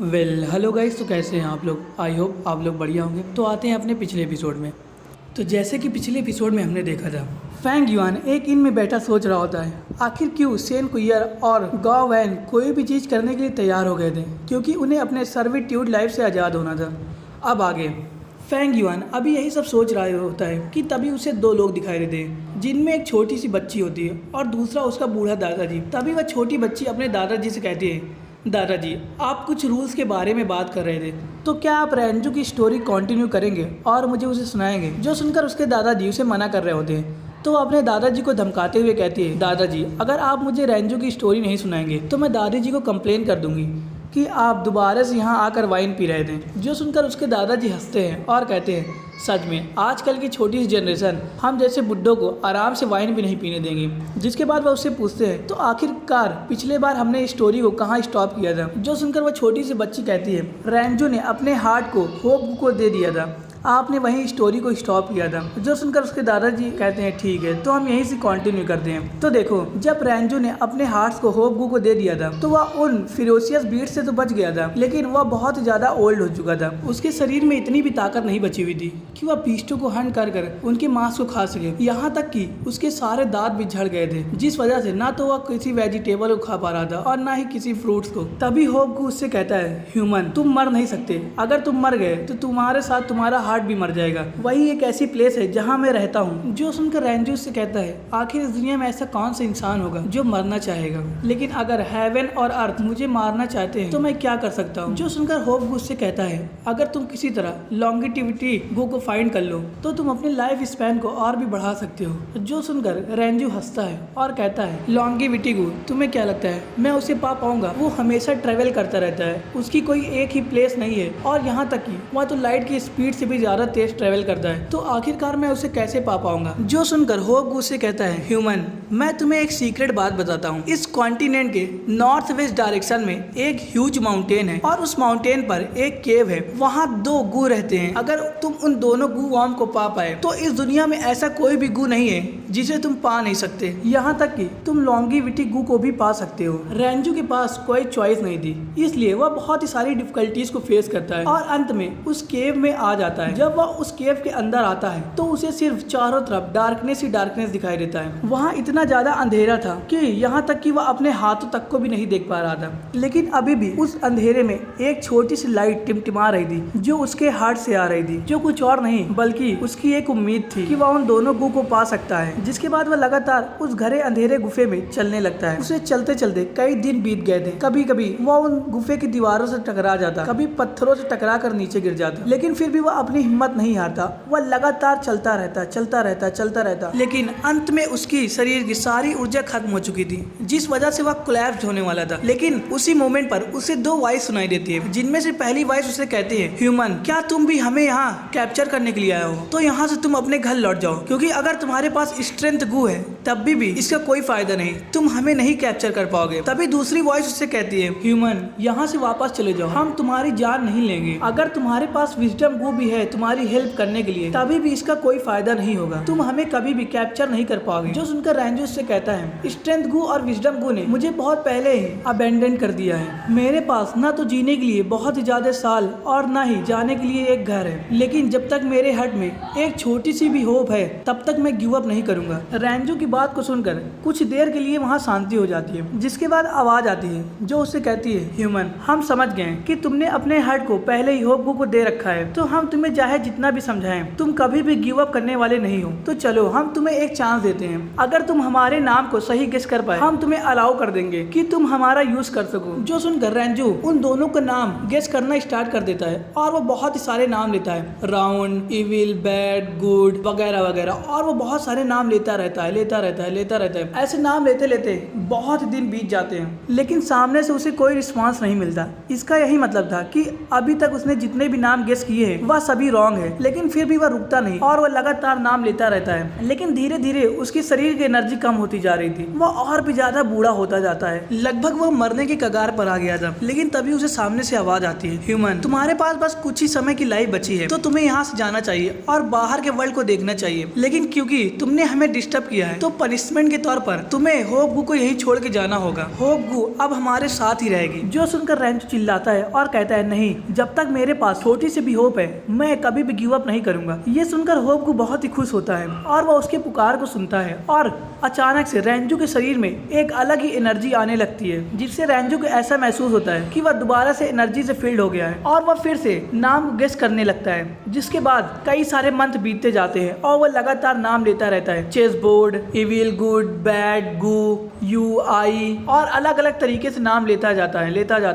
Hello guys. तो कैसे हैं आप लोग? आई होप आप लोग बढ़िया होंगे। तो आते हैं अपने पिछले एपिसोड में। तो जैसे कि पिछले एपिसोड में हमने देखा था, फैंग युआन एक इन में बैठा सोच रहा होता है आखिर क्यों सेन कुइयर और गाओ वैन कोई भी चीज़ करने के लिए तैयार हो गए थे, क्योंकि उन्हें अपने सर्विट्यूड लाइफ से आज़ाद होना था। अब आगे फैंग युआन अभी यही सब सोच रहा होता है कि तभी उसे दो लोग दिखाई देते हैं, जिनमें एक छोटी सी बच्ची होती है और दूसरा उसका बूढ़ा दादाजी। तभी वह छोटी बच्ची अपने दादाजी से कहती है, दादाजी आप कुछ रूल्स के बारे में बात कर रहे थे, तो क्या आप रेंजू की स्टोरी कंटिन्यू करेंगे और मुझे उसे सुनाएंगे? जो सुनकर उसके दादाजी उसे मना कर रहे होते हैं, तो अपने दादाजी को धमकाते हुए कहती है, दादाजी अगर आप मुझे रेंजू की स्टोरी नहीं सुनाएंगे तो मैं दादाजी को कंप्लेन कर दूंगी कि आप दोबारा से यहाँ आकर वाइन पी रहे थे। जो सुनकर उसके दादाजी हंसते हैं और कहते हैं, सच में आजकल की छोटी सी जनरेशन हम जैसे बुड्ढों को आराम से वाइन भी नहीं पीने देंगे। जिसके बाद वह उससे पूछते हैं, तो आखिरकार पिछले बार हमने इस स्टोरी को कहाँ स्टॉप किया था? जो सुनकर वह छोटी सी बच्ची कहती है, रेंजू ने अपने हार्ट को होप को दे दिया था, आपने वहीं स्टोरी को स्टॉप किया था। जो सुनकर उसके दादाजी कहते हैं, ठीक है तो हम यहीं से कंटिन्यू करते हैं। तो देखो, जब रेंजू ने अपने हार्ट्स को होप को दे दिया था तो वह उन फिरोसियस बीट से तो बच गया था, लेकिन वह बहुत ज्यादा ओल्ड हो चुका था। उसके शरीर में इतनी भी ताकत नहीं बची हुई थी कि वह बीस्टों को हंट कर कर उनके मांस को खा सके। यहाँ तक कि उसके सारे दांत भी झड़ गए थे, जिस वजह से ना तो वह किसी वेजिटेबल को खा पा रहा था और ना ही किसी फ्रूट्स को। तभी होप उससे कहता है, ह्यूमन तुम मर नहीं सकते, अगर तुम मर गए तो तुम्हारे साथ तुम्हारा हार्ट भी मर जाएगा। वही एक ऐसी प्लेस है जहाँ मैं रहता हूँ। जो सुनकर रेंजू से कहता है, आखिर इस दुनिया में ऐसा कौन सा इंसान होगा जो मरना चाहेगा, लेकिन अगर हेवन और अर्थ मुझे मारना चाहते हैं तो मैं क्या कर सकता हूँ? जो सुनकर होप उससे कहता है, अगर तुम किसी तरह लॉन्गिटिविटी गो को फाइंड कर लो तो तुम अपने लाइफ स्पैन को और भी बढ़ा सकते हो। जो सुनकर रेंजू हंसता है और कहता है, लॉन्गिविटी गो तुम्हें क्या लगता है मैं उसे पा पाऊंगा? वो हमेशा ट्रेवल करता रहता है, उसकी कोई एक ही प्लेस नहीं है, और यहाँ तक कि वह तो लाइट की स्पीड से भी ज्यादा तेज ट्रेवल करता है, तो आखिरकार मैं उसे कैसे पा पाऊंगा? जो सुनकर होप उससे कहता है, ह्यूमन मैं तुम्हें एक सीक्रेट बात बताता हूँ। इस कॉन्टिनेंट के नॉर्थ वेस्ट डायरेक्शन में एक ह्यूज माउंटेन है और उस माउंटेन पर एक केव है, वहाँ दो गू रहते हैं। अगर तुम उन दोनों गू वॉर्म को पा पाए तो इस दुनिया में ऐसा कोई भी गू नहीं है जिसे तुम पा नहीं सकते, यहाँ तक कि तुम लॉन्गिविटी गू को भी पा सकते हो। रेंजू के पास कोई चॉइस नहीं थी, इसलिए वह बहुत ही सारी डिफिकल्टीज को फेस करता है और अंत में उस केव में आ जाता है। जब वह उस केव के अंदर आता है तो उसे सिर्फ चारों तरफ डार्कनेस ही डार्कनेस दिखाई देता है। वहाँ इतना ज्यादा अंधेरा था कि यहाँ तक कि वह अपने हाथों तक को भी नहीं देख पा रहा था, लेकिन अभी भी उस अंधेरे में एक छोटी सी लाइट टिमटिमा रही थी जो उसके हार्ट से आ रही थी, जो कुछ और नहीं बल्कि उसकी एक उम्मीद थी कि वह उन दोनों गू को पा सकता है। जिसके बाद वह लगातार उस घरे अंधेरे गुफे में चलने लगता है। उसे चलते चलते कई दिन बीत गए थे। कभी कभी वह उन गुफे की दीवारों से टकरा जाता, कभी पत्थरों से टकरा कर नीचे गिर जाता, लेकिन फिर भी वह अपनी हिम्मत नहीं हारता। वह लगातार चलता रहता, लेकिन अंत में उसकी शरीर की सारी ऊर्जा खत्म हो चुकी थी, जिस वजह से वह कोलैप्स होने वाला था। लेकिन उसी मोमेंट पर उसे दो वॉइस सुनाई देती है, जिनमें से पहली वॉइस उसे कहती है, ह्यूमन क्या तुम भी हमें यहाँ कैप्चर करने के लिए आए हो? तो यहाँ से तुम अपने घर लौट जाओ, क्योंकि अगर तुम्हारे पास स्ट्रेंथ गू है तब भी इसका कोई फायदा नहीं, तुम हमें नहीं कैप्चर कर पाओगे। तभी दूसरी वॉइस उससे कहती है, ह्यूमन यहाँ से वापस चले जाओ, हम तुम्हारी जान नहीं लेंगे। अगर तुम्हारे पास विजडम गू भी है तुम्हारी हेल्प करने के लिए, तभी भी इसका कोई फायदा नहीं होगा, तुम हमें कभी भी कैप्चर नहीं कर पाओगे। जो सुनकर रेंजू से कहता है, स्ट्रेंथ गू और विजडम गू ने मुझे बहुत पहले ही अबेंडन कर दिया है। मेरे पास ना तो जीने के लिए बहुत ज्यादा साल और ना ही जाने के लिए एक घर है, लेकिन जब तक मेरे हार्ट में एक छोटी सी भी होप है तब तक मैं गिव अप नहीं करूंगा। रेंजू की बात को सुनकर कुछ देर के लिए वहाँ शांति हो जाती है, जिसके बाद आवाज आती है जो उससे कहती है, ह्यूमन हम समझ गए कि तुमने अपने हार्ट को पहले ही होप को दे रखा है, तो हम तुम्हें चाहे जितना भी समझाएं तुम कभी भी गिव अप करने वाले नहीं हो। तो चलो हम तुम्हें एक चांस देते हैं, अगर तुम हमारे नाम को सही गेस कर पाए हम तुम्हें अलाउ कर देंगे कि तुम हमारा यूज कर सको। जो सुनकर रेंजू उन दोनों का नाम गेस करना स्टार्ट कर देता है और वो बहुत ही सारे नाम लेता है, राउंड, इविल, बैड, गुड वगैरह वगैरह, और वो बहुत सारे नाम लेता रहता है। ऐसे नाम लेते लेते बहुत दिन बीत जाते हैं, लेकिन सामने से उसे कोई रिस्पांस नहीं मिलता। इसका यही मतलब था कि अभी तक उसने जितने भी नाम गेस किए हैं वह सभी रॉन्ग है, लेकिन फिर भी वह रुकता नहीं और वह लगातार नाम लेता रहता है। लेकिन धीरे धीरे उसके शरीर की एनर्जी कम होती जा रही थी, वह और भी ज्यादा बूढ़ा होता जाता है, लगभग वह मरने के कगार पर आ गया था। लेकिन तभी उसे सामने से आवाज आती है, ह्यूमन तुम्हारे पास बस कुछ ही समय की लाइफ बची है, तो तुम्हें यहाँ से जाना चाहिए और बाहर के वर्ल्ड को देखना चाहिए, लेकिन क्योंकि तुमने हमें डिस्टर्ब किया है तो पनिशमेंट के तौर पर तुम्हें होपगू को यही छोड़ के जाना होगा। होपगू अब हमारे साथ ही रहेगी। जो सुनकर रेंजू चिल्लाता है और कहता है नहीं, जब तक मेरे पास छोटी सी भी होप है मैं कभी भी गिव अप नहीं करूंगा। ये सुनकर होपगू बहुत ही खुश होता है और वह उसके पुकार को सुनता है और अचानक से रेंजू के शरीर में एक अलग ही एनर्जी आने लगती है, जिससे रेंजू को ऐसा महसूस होता है कि वह दोबारा से एनर्जी से फील्ड हो गया है और वह फिर से नाम गेस करने लगता है। जिसके बाद कई सारे मंथ बीतते जाते हैं और वह लगातार नाम लेता रहता है, chess board, evil, good, bad, गू, यू, आई और अलग अलग तरीके से नाम लेता जाता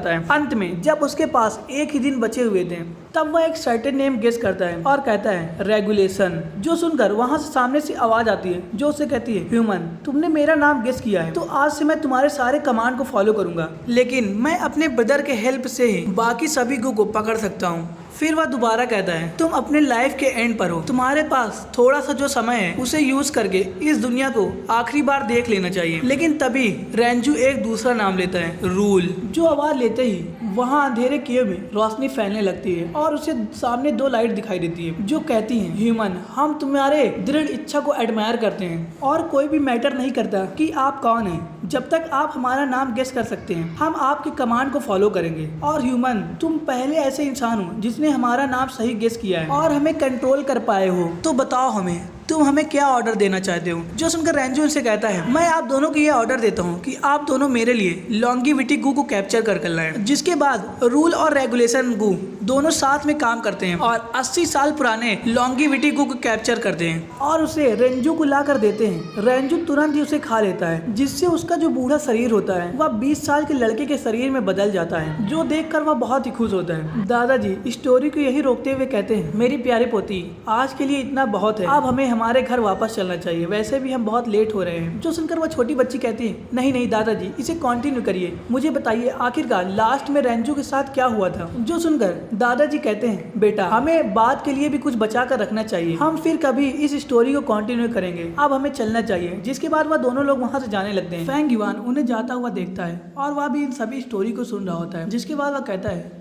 है। अंत में जब उसके पास एक ही दिन बचे हुए थे तब वह एक सर्टेन नेम गेस करता है और कहता है रेगुलेशन। जो सुनकर वहां से सामने से आवाज आती है जो उसे कहती है, ह्यूमन तुमने मेरा नाम गेस किया है तो आज से मैं तुम्हारे सारे कमांड को फॉलो करूंगा, लेकिन मैं अपने ब्रदर के हेल्प से ही बाकी सभी को पकड़ सकता हूँ। फिर वह दोबारा कहता है, तुम अपने लाइफ के एंड पर हो, तुम्हारे पास थोड़ा सा जो समय है उसे यूज करके इस दुनिया को आखिरी बार देख लेना चाहिए। लेकिन तभी रेंजू एक दूसरा नाम लेता है, रूल। जो आवाज लेते ही वहाँ अंधेरे केव में रोशनी फैलने लगती है और उसे सामने दो लाइट दिखाई देती है जो कहती हैं, ह्यूमन हम तुम्हारे दृढ़ इच्छा को एडमायर करते हैं और कोई भी मैटर नहीं करता कि आप कौन हैं, जब तक आप हमारा नाम गेस कर सकते हैं हम आपके कमांड को फॉलो करेंगे। और ह्यूमन तुम पहले ऐसे इंसान हो जिसने हमारा नाम सही गेस किया है और हमें कंट्रोल कर पाए हो, तो बताओ हमें तुम हमें क्या ऑर्डर देना चाहते हो। जो सुनकर रेंजू उनसे कहता है, मैं आप दोनों को ये ऑर्डर देता हूँ कि आप दोनों मेरे लिए लॉन्गिविटी गू को कैप्चर कर लाएं। जिसके बाद रूल और रेगुलेशन गू दोनों साथ में काम करते हैं और 80 साल पुराने लॉन्गिविटी गू को कैप्चर करते हैं और उसे रेंजू को ला कर देते हैं। रेंजू तुरंत ही उसे खा लेता है, जिससे उसका जो बूढ़ा शरीर होता है वह 20 साल के लड़के के शरीर में बदल जाता है, जो देखकर वह बहुत ही खुश होता है। दादाजी स्टोरी को यही रोकते हुए कहते हैं, मेरी प्यारी पोती आज के लिए इतना बहुत है, अब हमें हमारे घर वापस चलना चाहिए, वैसे भी हम बहुत लेट हो रहे हैं। जो सुनकर वह छोटी बच्ची कहती है, नहीं नहीं दादाजी इसे कंटिन्यू करिए, मुझे बताइए आखिरकार लास्ट में रेंजू के साथ क्या हुआ था। जो सुनकर दादाजी कहते हैं, बेटा हमें बाद के लिए भी कुछ बचा कर रखना चाहिए, हम फिर कभी इस स्टोरी को कंटिन्यू करेंगे, अब हमें चलना चाहिए। जिसके बाद वह दोनों लोग वहाँ से जाने लगते हैं। फैंग युआन उन्हें जाता हुआ देखता है और वह भी इन सभी स्टोरी को सुन रहा होता है। जिसके बाद वह कहता है,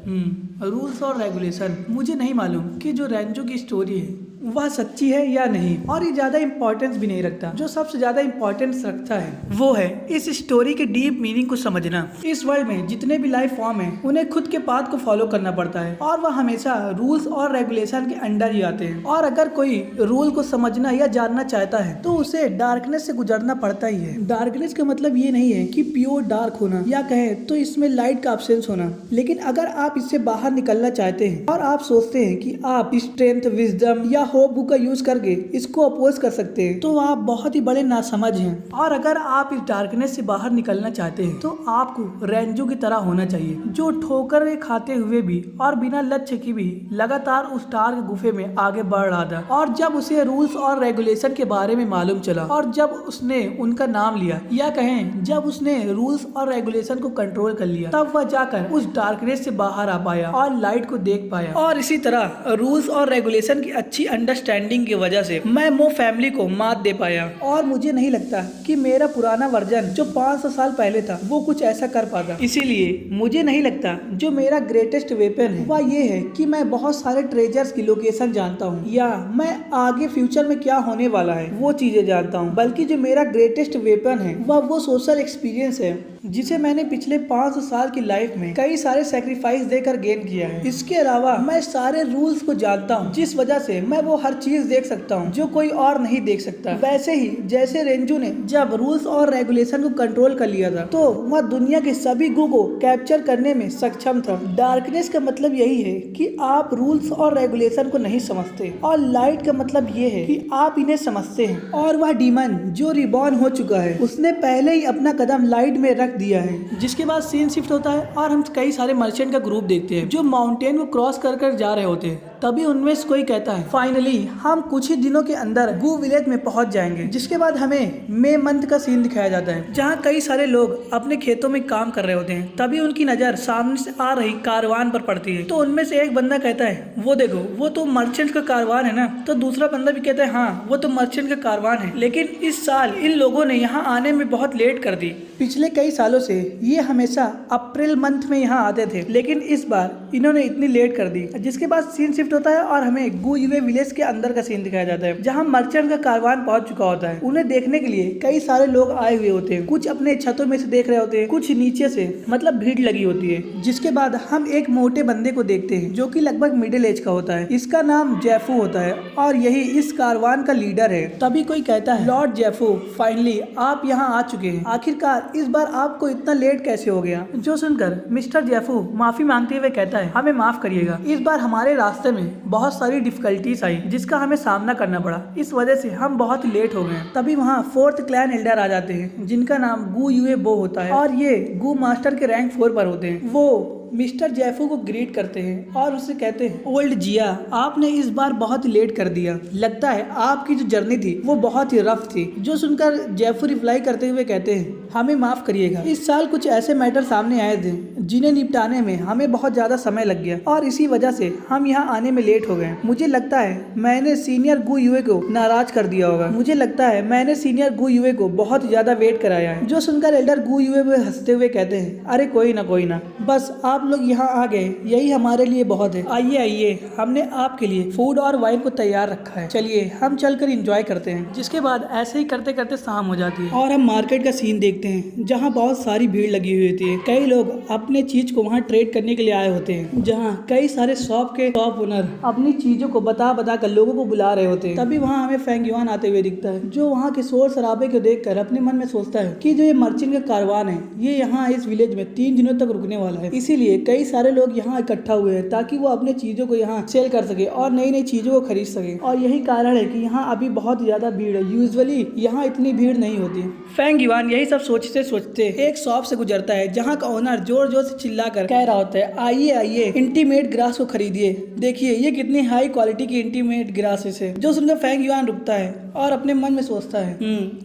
रूल्स और रेगुलेशन, मुझे नहीं मालूम कि जो रेंजू की स्टोरी है वह सच्ची है या नहीं, और ये ज्यादा इंपॉर्टेंस भी नहीं रखता। जो सबसे ज्यादा इंपॉर्टेंस रखता है वो है इस स्टोरी के डीप मीनिंग को समझना। इस वर्ल्ड में जितने भी लाइफ फॉर्म है उन्हें खुद के पाथ को फॉलो करना पड़ता है और वह हमेशा रूल्स और रेगुलेशन के अंडर ही आते हैं। और अगर कोई रूल को समझना या जानना चाहता है तो उसे डार्कनेस से गुजरना पड़ता ही है। डार्कनेस का मतलब ये नहीं है कि प्योर डार्क होना, या कहे तो इसमें लाइट का अब्सेंस होना, लेकिन अगर आप इससे बाहर निकलना चाहते हैं और आप सोचते हैं कि आप स्ट्रेंथ, विजडम या होप का यूज करके इसको अपोज कर सकते हैं तो आप बहुत ही बड़े नासमझ हैं। और अगर आप इस डार्कनेस से बाहर निकलना चाहते हैं तो आपको रेंजू की तरह होना चाहिए, जो ठोकरें खाते हुए भी और बिना लक्ष्य की भी लगातार उस डार्क गुफे में आगे बढ़ रहा था। और जब उसे रूल्स और रेगुलेशन के बारे में मालूम चला और जब उसने उनका नाम लिया, या कहें जब उसने रूल्स और रेगुलेशन को कंट्रोल कर लिया, तब वह जाकर उस डार्कनेस से बाहर आ पाया और लाइट को देख पाया। और इसी तरह रूल्स और रेगुलेशन की अच्छी अंडरस्टैंडिंग की वजह से मैं मो फैमिली को मात दे पाया। और मुझे नहीं लगता कि मेरा पुराना वर्जन जो 500 साल पहले था वो कुछ ऐसा कर पाता। इसीलिए मुझे नहीं लगता जो मेरा ग्रेटेस्ट वेपन है वह ये है कि मैं बहुत सारे ट्रेजर्स की लोकेशन जानता हूँ, या मैं आगे फ्यूचर में क्या होने वाला है वो चीजें जानता हूँ, बल्कि जो मेरा ग्रेटेस्ट वेपन है वह वो सोशल एक्सपीरियंस है जिसे मैंने पिछले 500 साल की लाइफ में कई सारे सैक्रिफाइस देकर गेन किया है। इसके अलावा मैं सारे रूल्स को जानता हूँ, जिस वजह से मैं वो हर चीज देख सकता हूँ जो कोई और नहीं देख सकता। वैसे ही जैसे रेंजू ने जब रूल्स और रेगुलेशन को कंट्रोल कर लिया था तो वह दुनिया के सभी गू को कैप्चर करने में सक्षम था। डार्कनेस का मतलब यही है कि आप रूल्स और रेगुलेशन को नहीं समझते, और लाइट का मतलब ये है कि आप इन्हें समझते हैं। और वह डीमन जो रिबॉर्न हो चुका है उसने पहले ही अपना कदम लाइट में रख दिया है। जिसके बाद सीन शिफ्ट होता है और हम कई सारे मर्चेंट का ग्रुप देखते हैं जो माउंटेन को क्रॉस कर कर जा रहे होते हैं। तभी उनमें से कोई कहता है, फाइनली हम कुछ ही दिनों के अंदर गू विलेज में पहुंच जाएंगे। जिसके बाद हमें मई मंथ का सीन दिखाया जाता है जहां कई सारे लोग अपने खेतों में काम कर रहे होते हैं। तभी उनकी नजर सामने से आ रही कारवान पर पड़ती है। तो उनमें से एक बंदा कहता है, वो देखो वो तो मर्चेंट का कारवान है ना। तो दूसरा बंदा भी कहता है, हाँ वो तो मर्चेंट का कारवान है, लेकिन इस साल इन लोगों ने यहाँ आने में बहुत लेट कर दी। पिछले कई सालों से ये हमेशा अप्रैल मंथ में यहाँ आते थे, लेकिन इस बार इन्होंने इतनी लेट कर दी। जिसके बाद सीन शिफ्ट शिफ्ट होता है और हमें गू यूए विलेज के अंदर का सीन दिखाया जाता है, जहाँ मर्चेंट का कारवान पहुंच चुका होता है। उन्हें देखने के लिए कई सारे लोग आए हुए होते हैं, कुछ अपने छतों में से देख रहे होते हैं, कुछ नीचे से, मतलब भीड़ लगी होती है। जिसके बाद हम एक मोटे बंदे को देखते हैं जो कि लगभग मिडिल एज का होता है। इसका नाम जेफू होता है और यही इस कारवान का लीडर है। तभी कोई कहता है, लॉर्ड जेफू, फाइनली आप यहाँ आ चुके हैं। आखिरकार इस बार आपको इतना लेट कैसे हो गया? जो सुनकर मिस्टर जेफू माफी मांगते हुए कहता है, हमें माफ करिएगा, इस बार हमारे रास्ते में बहुत सारी डिफिकल्टीज आई जिसका हमें सामना करना पड़ा, इस वजह से हम बहुत लेट हो गए। तभी वहाँ 4th क्लैन एल्डर आ जाते हैं जिनका नाम गू यूए बो होता है और ये गू मास्टर के रैंक 4 पर होते हैं। वो मिस्टर जेफू को ग्रीट करते हैं और उससे कहते हैं, ओल्ड जिया, आपने इस बार बहुत लेट कर दिया। लगता है आपकी जो जर्नी थी वो बहुत ही रफ थी। जो सुनकर जेफू रिप्लाई करते हुए कहते हैं, हमें माफ करिएगा, इस साल कुछ ऐसे मैटर सामने आए थे जिन्हें निपटाने में हमें बहुत ज्यादा समय लग गया और इसी वजह से हम यहाँ आने में लेट हो गए। मुझे लगता है मैंने सीनियर गू यूए को नाराज कर दिया होगा। मुझे लगता है मैंने सीनियर गू यूए को बहुत ज्यादा वेट कराया है। जो सुनकर एल्डर गू यूए हंसते हुए कहते हैं, अरे कोई ना, बस आप लोग यहाँ आ गए, यही हमारे लिए बहुत है। आइए, हमने आपके लिए फूड और वाइन को तैयार रखा है, चलिए हम चलकर एंजॉय करते हैं। जिसके बाद ऐसे ही करते करते शाम हो जाती है और हम मार्केट का सीन देखते हैं जहाँ बहुत सारी भीड़ लगी हुई होती है। कई लोग अपने चीज को वहाँ ट्रेड करने के लिए आए होते हैं, जहाँ कई सारे शॉप ओनर अपनी चीजों को बता कर लोगों को बुला रहे होते हैं। तभी वहाँ हमें फेंग युआन आते हुए दिखता है, जो वहाँ के शोर शराबे को देखकर अपने मन में सोचता है कि जो ये मर्चेंट का कारवान है ये यहाँ इस विलेज में 3 दिनों तक रुकने वाला है, इसीलिए कई सारे लोग यहाँ इकट्ठा हुए हैं ताकि वो अपने चीजों को यहाँ सेल कर सके और नई नई चीजों को खरीद सके। और यही कारण है कि यहाँ अभी बहुत ज्यादा भीड़ है। यूजुअली यहाँ इतनी भीड़ नहीं होती। फेंग युआन यही सब सोचते सोचते एक शॉप से गुजरता है जहाँ का ओनर जोर जोर से चिल्लाकर कह रहा होता है, आइए इंटीमेट ग्रास को खरीदिए, देखिए ये कितनी हाई क्वालिटी की इंटीमेट ग्रासेस है। जो सुनकर फेंग युआन रुकता है और अपने मन में सोचता है,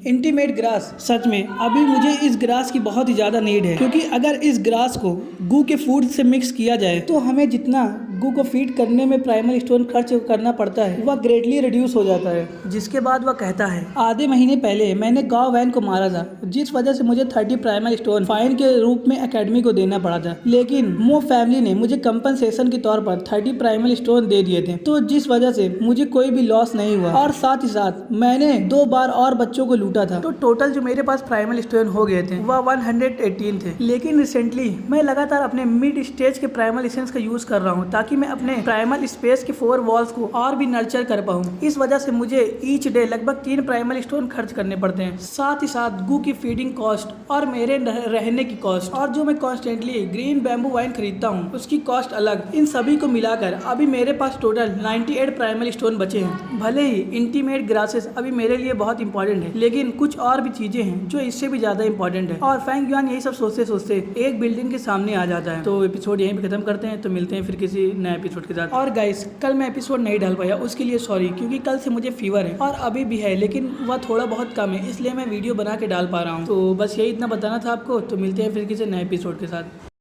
इंटीमेट ग्रास, सच में अभी मुझे इस ग्रास की बहुत ही ज्यादा नीड है, क्योंकि अगर इस ग्रास को गू के फूड से मिक्स किया जाए तो हमें जितना गू को फीड करने में प्राइमल स्टोन खर्च करना पड़ता है वह ग्रेटली रिड्यूस हो जाता है। जिसके बाद वह कहता है, आधे महीने पहले मैंने गांव वैन को मारा था, जिस वजह से मुझे 30 प्राइमल स्टोन फाइन के रूप में एकेडमी को देना पड़ा था, लेकिन मो फैमिली ने मुझे कंपनसेशन के तौर पर 30 प्राइमल स्टोन दे दिए थे, तो जिस वजह से मुझे कोई भी लॉस नहीं हुआ और साथ ही साथ मैंने 2 बार और बच्चों को लूटा था, तो टोटल जो मेरे पास प्राइमल स्टोन हो गए थे वह 118 थे। लेकिन रिसेंटली मैं लगातार अपने मिड स्टेज के प्राइमल एसेंस का यूज कर रहा हूँ ताकि मैं अपने प्राइमल स्पेस के 4 वॉल्स को और भी नर्चर कर पाऊँ। इस वजह से मुझे ईच डे लगभग 3 प्राइमल स्टोन खर्च करने पड़ते हैं, साथ ही साथ गू की फीडिंग कॉस्ट और मेरे रहने की कॉस्ट, और जो मैं कॉन्स्टेंटली ग्रीन बैम्बू वाइन खरीदता हूँ उसकी कॉस्ट अलग। इन सभी को मिलाकर अभी मेरे पास टोटल 98 प्राइमल स्टोन बचे हैं। भले ही इंटीमेट ग्रासेस अभी मेरे लिए बहुत इंपॉर्टेंट है, लेकिन कुछ और भी चीजें हैं जो इससे भी ज्यादा इंपॉर्टेंट है। और फेंग युआन यही सब सोचते सोचते एक बिल्डिंग के सामने आ जाता है। तो एपिसोड यहीं पे खत्म करते हैं, तो मिलते हैं फिर किसी नए एपिसोड के साथ। और गाइस, कल मैं एपिसोड नहीं डाल पाया, उसके लिए सॉरी, क्योंकि कल से मुझे फीवर है और अभी भी है, लेकिन वह थोड़ा बहुत कम है, इसलिए मैं वीडियो बना के डाल पा रहा हूँ। तो बस यही इतना बताना था आपको, तो मिलते हैं फिर किसी नए एपिसोड के साथ।